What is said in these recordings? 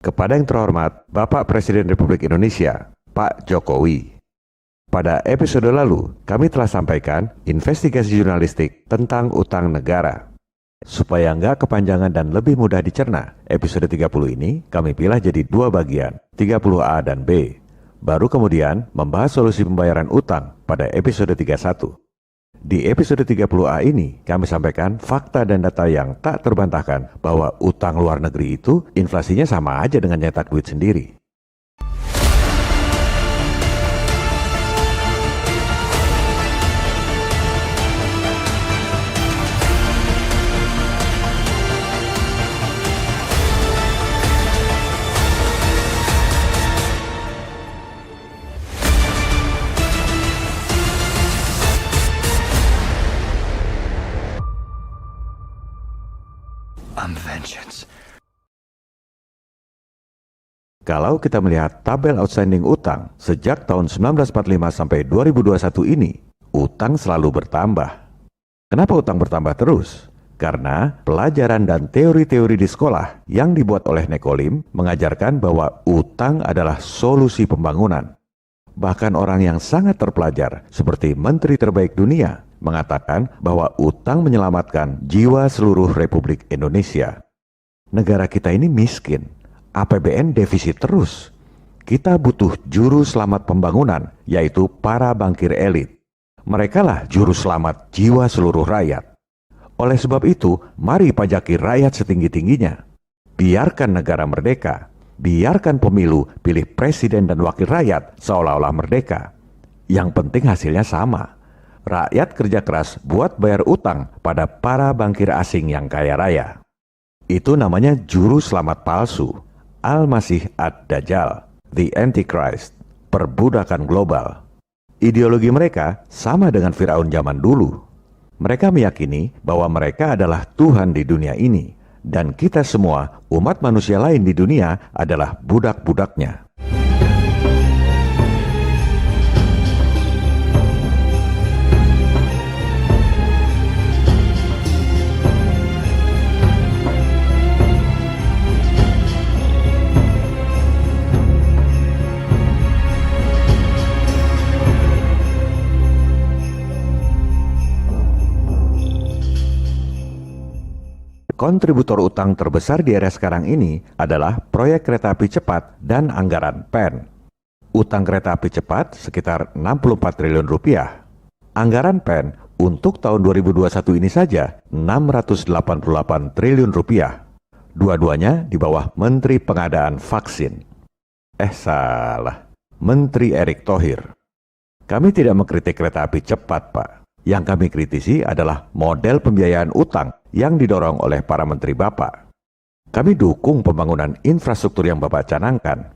Kepada yang terhormat Bapak Presiden Republik Indonesia, Pak Jokowi. Pada episode lalu, kami telah sampaikan investigasi jurnalistik tentang utang negara. Supaya nggak kepanjangan dan lebih mudah dicerna, episode 30 ini kami pilih jadi dua bagian, 30A dan B. Baru kemudian membahas solusi pembayaran utang pada episode 31. Di episode 30A ini, kami sampaikan fakta dan data yang tak terbantahkan bahwa utang luar negeri itu inflasinya sama aja dengan nyetak duit sendiri. Kalau kita melihat tabel outstanding utang sejak tahun 1945 sampai 2021 ini, utang selalu bertambah. Kenapa utang bertambah terus? Karena pelajaran dan teori-teori di sekolah yang dibuat oleh Nekolim mengajarkan bahwa utang adalah solusi pembangunan. Bahkan orang yang sangat terpelajar seperti Menteri Terbaik Dunia mengatakan bahwa utang menyelamatkan jiwa seluruh Republik Indonesia. Negara kita ini miskin. APBN defisit terus. Kita butuh juru selamat pembangunan, yaitu para bankir elit. Merekalah juru selamat jiwa seluruh rakyat. Oleh sebab itu, mari pajaki rakyat setinggi-tingginya. Biarkan negara merdeka. Biarkan pemilu pilih presiden dan wakil rakyat seolah-olah merdeka. Yang penting hasilnya sama. Rakyat kerja keras buat bayar utang pada para bankir asing yang kaya raya. Itu namanya juru selamat palsu. Al-Masih Ad-Dajjal, The Antichrist, perbudakan global. Ideologi mereka sama dengan Firaun zaman dulu. Mereka meyakini bahwa mereka adalah Tuhan di dunia ini, dan kita semua, umat manusia lain di dunia, adalah budak-budaknya. Kontributor utang terbesar di era sekarang ini adalah proyek kereta api cepat dan anggaran PEN. Utang kereta api cepat sekitar 64 triliun rupiah. Anggaran PEN untuk tahun 2021 ini saja 688 triliun rupiah. Dua-duanya di bawah Menteri Pengadaan Vaksin. Salah. Menteri Erick Thohir. Kami tidak mengkritik kereta api cepat, Pak. Yang kami kritisi adalah model pembiayaan utang yang didorong oleh para menteri Bapak. Kami dukung pembangunan infrastruktur yang Bapak canangkan.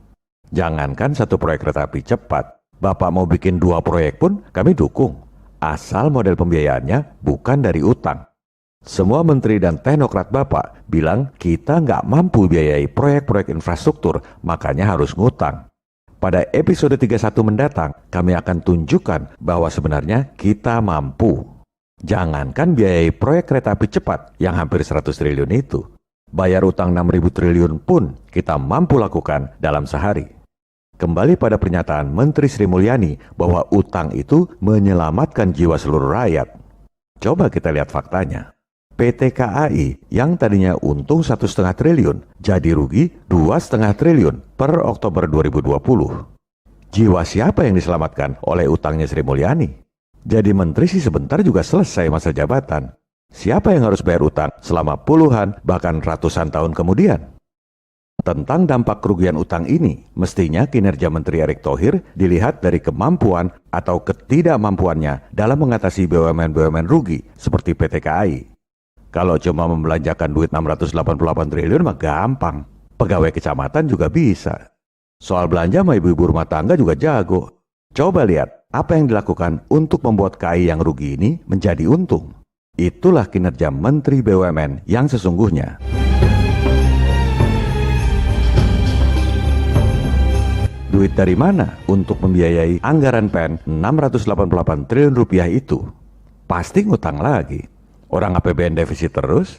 Jangankan satu proyek kereta api cepat, Bapak mau bikin 2 proyek pun kami dukung. Asal model pembiayaannya bukan dari utang. Semua menteri dan teknokrat Bapak bilang kita nggak mampu biayai proyek-proyek infrastruktur, makanya harus ngutang. Pada episode 31 mendatang, kami akan tunjukkan bahwa sebenarnya kita mampu. Jangankan biayai proyek kereta api cepat yang hampir 100 triliun itu. Bayar utang 6.000 triliun pun kita mampu lakukan dalam sehari. Kembali pada pernyataan Menteri Sri Mulyani bahwa utang itu menyelamatkan jiwa seluruh rakyat. Coba kita lihat faktanya. PT KAI yang tadinya untung 1,5 triliun jadi rugi 2,5 triliun per Oktober 2020. Jiwa siapa yang diselamatkan oleh utangnya Sri Mulyani? Jadi menteri sih sebentar juga selesai masa jabatan. Siapa yang harus bayar utang selama puluhan bahkan ratusan tahun kemudian? Tentang dampak kerugian utang ini, mestinya kinerja Menteri Erick Thohir dilihat dari kemampuan atau ketidakmampuannya dalam mengatasi BUMN-BUMN rugi seperti PT KAI. Kalau cuma membelanjakan duit 688 triliun mah gampang. Pegawai kecamatan juga bisa. Soal belanja mah ibu-ibu rumah tangga juga jago. Coba lihat apa yang dilakukan untuk membuat KAI yang rugi ini menjadi untung. Itulah kinerja Menteri BUMN yang sesungguhnya. Duit dari mana untuk membiayai anggaran PEN 688 triliun rupiah itu? Pasti ngutang lagi. Orang APBN defisit terus.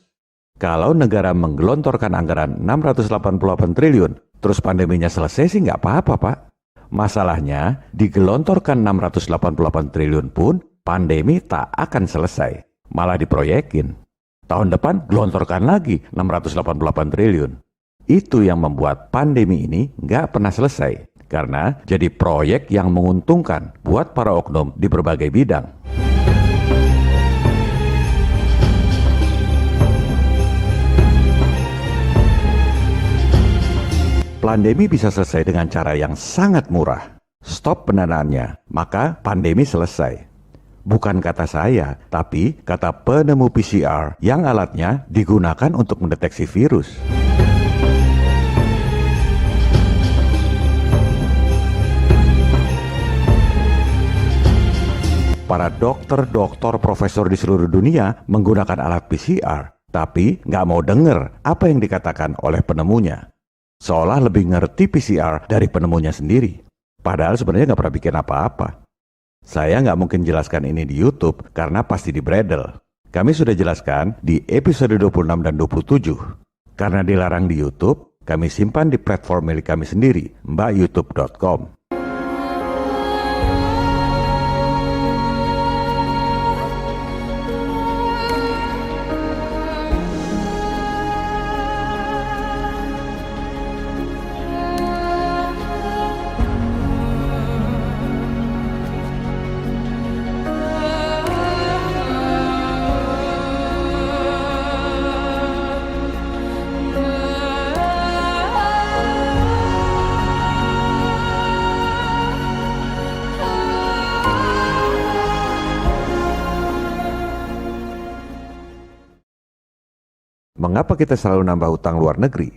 Kalau negara menggelontorkan anggaran 688 triliun, terus pandeminya selesai sih nggak apa-apa, Pak. Masalahnya, digelontorkan 688 triliun pun, pandemi tak akan selesai. Malah diproyekin. Tahun depan, gelontorkan lagi 688 triliun. Itu yang membuat pandemi ini nggak pernah selesai. Karena jadi proyek yang menguntungkan buat para oknum di berbagai bidang. Pandemi bisa selesai dengan cara yang sangat murah. Stop pendanaannya, maka pandemi selesai. Bukan kata saya, tapi kata penemu PCR yang alatnya digunakan untuk mendeteksi virus. Para dokter, profesor di seluruh dunia menggunakan alat PCR, tapi nggak mau dengar apa yang dikatakan oleh penemunya. Seolah lebih ngerti PCR dari penemunya sendiri. Padahal sebenarnya nggak pernah bikin apa-apa. Saya nggak mungkin jelaskan ini di YouTube karena pasti dibredel. Kami sudah jelaskan di episode 26 dan 27. Karena dilarang di YouTube, kami simpan di platform milik kami sendiri, mbakyoutube.com. Mengapa kita selalu nambah utang luar negeri?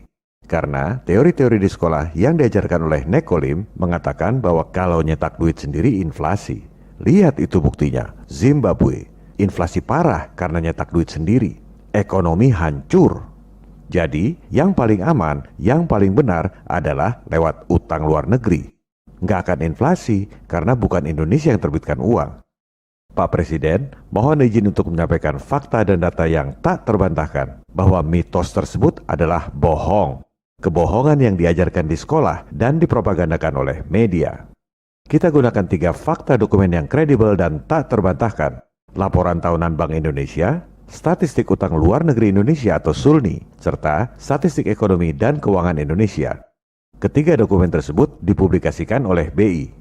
Karena teori-teori di sekolah yang diajarkan oleh Nekolim mengatakan bahwa kalau nyetak duit sendiri inflasi. Lihat itu buktinya, Zimbabwe. Inflasi parah karena nyetak duit sendiri. Ekonomi hancur. Jadi, yang paling aman, yang paling benar adalah lewat utang luar negeri. Nggak akan inflasi karena bukan Indonesia yang terbitkan uang. Pak Presiden, mohon izin untuk menyampaikan fakta dan data yang tak terbantahkan bahwa mitos tersebut adalah bohong. Kebohongan yang diajarkan di sekolah dan dipropagandakan oleh media. Kita gunakan 3 fakta dokumen yang kredibel dan tak terbantahkan. Laporan tahunan Bank Indonesia, Statistik Utang Luar Negeri Indonesia atau SULNI, serta Statistik Ekonomi dan Keuangan Indonesia. Ketiga dokumen tersebut dipublikasikan oleh BI.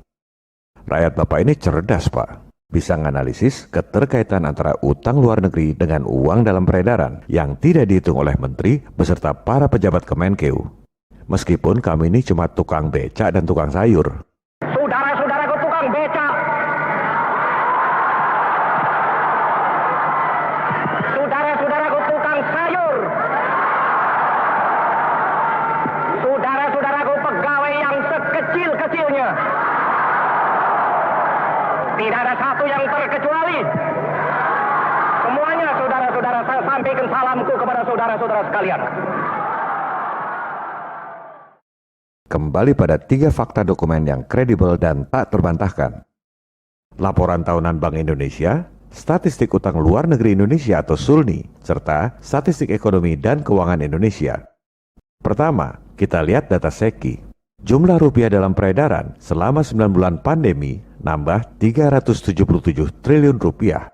Rakyat Bapak ini cerdas, Pak. Bisa menganalisis keterkaitan antara utang luar negeri dengan uang dalam peredaran yang tidak dihitung oleh menteri beserta para pejabat Kemenkeu. Meskipun kami ini cuma tukang becak dan tukang sayur. Saudara-saudaraku tukang becak. Saudara-saudaraku tukang sayur. Saudara-saudaraku pegawai yang sekecil-kecilnya. Tidak ada satu yang terkecuali. Semuanya saudara-saudara, saya sampaikan salamku kepada saudara-saudara sekalian. Kembali pada 3 fakta dokumen yang kredibel dan tak terbantahkan. Laporan tahunan Bank Indonesia, Statistik Utang Luar Negeri Indonesia atau SULNI, serta Statistik Ekonomi dan Keuangan Indonesia. Pertama, kita lihat data SEKI. Jumlah rupiah dalam peredaran selama 9 bulan pandemi nambah 377 triliun rupiah.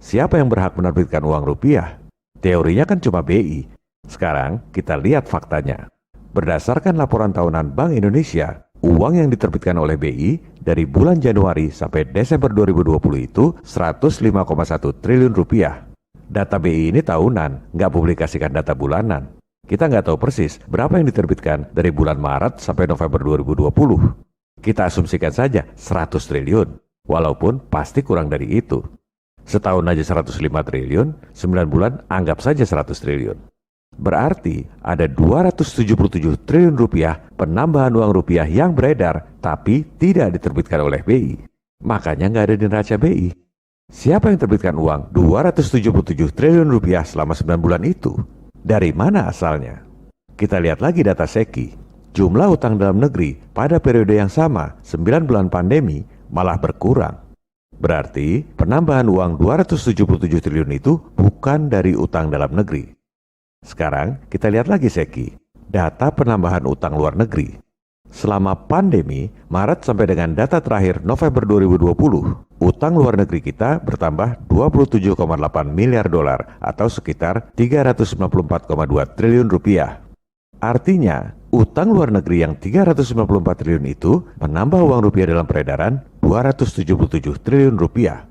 Siapa yang berhak menerbitkan uang rupiah? Teorinya kan cuma BI. Sekarang kita lihat faktanya. Berdasarkan laporan tahunan Bank Indonesia, uang yang diterbitkan oleh BI dari bulan Januari sampai Desember 2020 itu 105,1 triliun rupiah. Data BI ini tahunan, nggak publikasikan data bulanan. Kita nggak tahu persis berapa yang diterbitkan dari bulan Maret sampai November 2020. Kita asumsikan saja 100 triliun, walaupun pasti kurang dari itu. Setahun aja 105 triliun, 9 bulan anggap saja 100 triliun. Berarti ada 277 triliun rupiah penambahan uang rupiah yang beredar tapi tidak diterbitkan oleh BI. Makanya nggak ada di neraca BI. Siapa yang terbitkan uang 277 triliun rupiah selama 9 bulan itu? Dari mana asalnya? Kita lihat lagi data SEKI. Jumlah utang dalam negeri pada periode yang sama, 9 bulan pandemi, malah berkurang. Berarti penambahan uang 277 triliun itu bukan dari utang dalam negeri. Sekarang kita lihat lagi SEKI. data penambahan utang luar negeri. Selama pandemi, Maret sampai dengan data terakhir November 2020, utang luar negeri kita bertambah 27,8 miliar dolar atau sekitar 394,2 triliun rupiah. Artinya, utang luar negeri yang 394 triliun itu menambah uang rupiah dalam peredaran 277 triliun rupiah.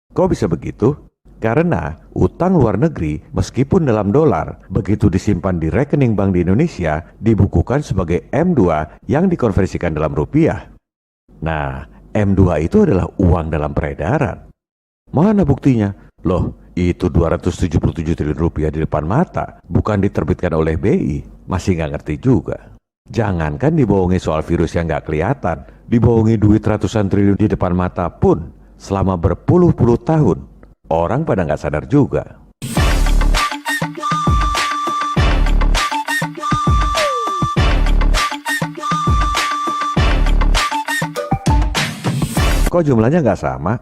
Kok bisa begitu? Karena utang luar negeri meskipun dalam dolar, begitu disimpan di rekening bank di Indonesia, dibukukan sebagai M2 yang dikonversikan dalam rupiah. Nah, M2 itu adalah uang dalam peredaran. Mana buktinya? Loh, itu 277 triliun rupiah di depan mata, bukan diterbitkan oleh BI. Masih nggak ngerti juga. Jangankan dibohongi soal virus yang nggak kelihatan, dibohongi duit ratusan triliun di depan mata pun selama berpuluh-puluh tahun. Orang pada nggak sadar juga. Kok jumlahnya nggak sama?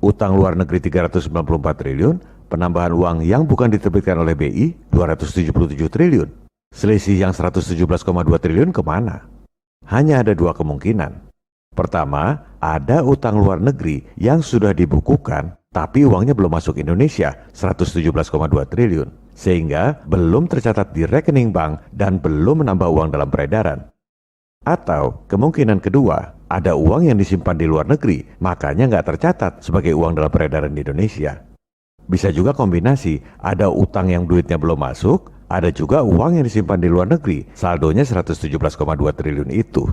Utang luar negeri 394 triliun, penambahan uang yang bukan diterbitkan oleh BI 277 triliun. Selisih yang 117,2 triliun kemana? Hanya ada dua kemungkinan. Pertama, ada utang luar negeri yang sudah dibukukan tapi uangnya belum masuk Indonesia 117,2 triliun, sehingga belum tercatat di rekening bank dan belum menambah uang dalam peredaran. Atau kemungkinan kedua, ada uang yang disimpan di luar negeri, makanya nggak tercatat sebagai uang dalam peredaran di Indonesia. Bisa juga kombinasi, ada utang yang duitnya belum masuk, ada juga uang yang disimpan di luar negeri, saldonya 117,2 triliun itu.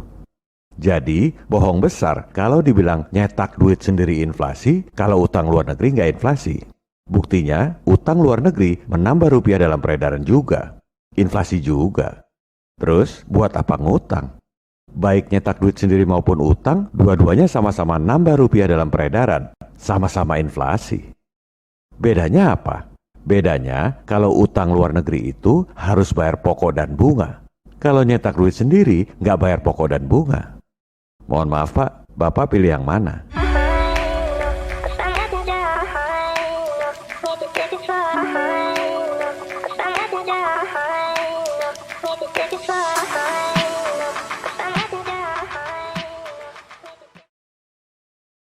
Jadi, bohong besar kalau dibilang nyetak duit sendiri inflasi, kalau utang luar negeri nggak inflasi. Buktinya, utang luar negeri menambah rupiah dalam peredaran juga. Inflasi juga. Terus, buat apa ngutang? Baik nyetak duit sendiri maupun utang, dua-duanya sama-sama nambah rupiah dalam peredaran. Sama-sama inflasi. Bedanya apa? Bedanya, kalau utang luar negeri itu harus bayar pokok dan bunga. Kalau nyetak duit sendiri, nggak bayar pokok dan bunga. Mohon maaf Pak, Bapak pilih yang mana? Take it far.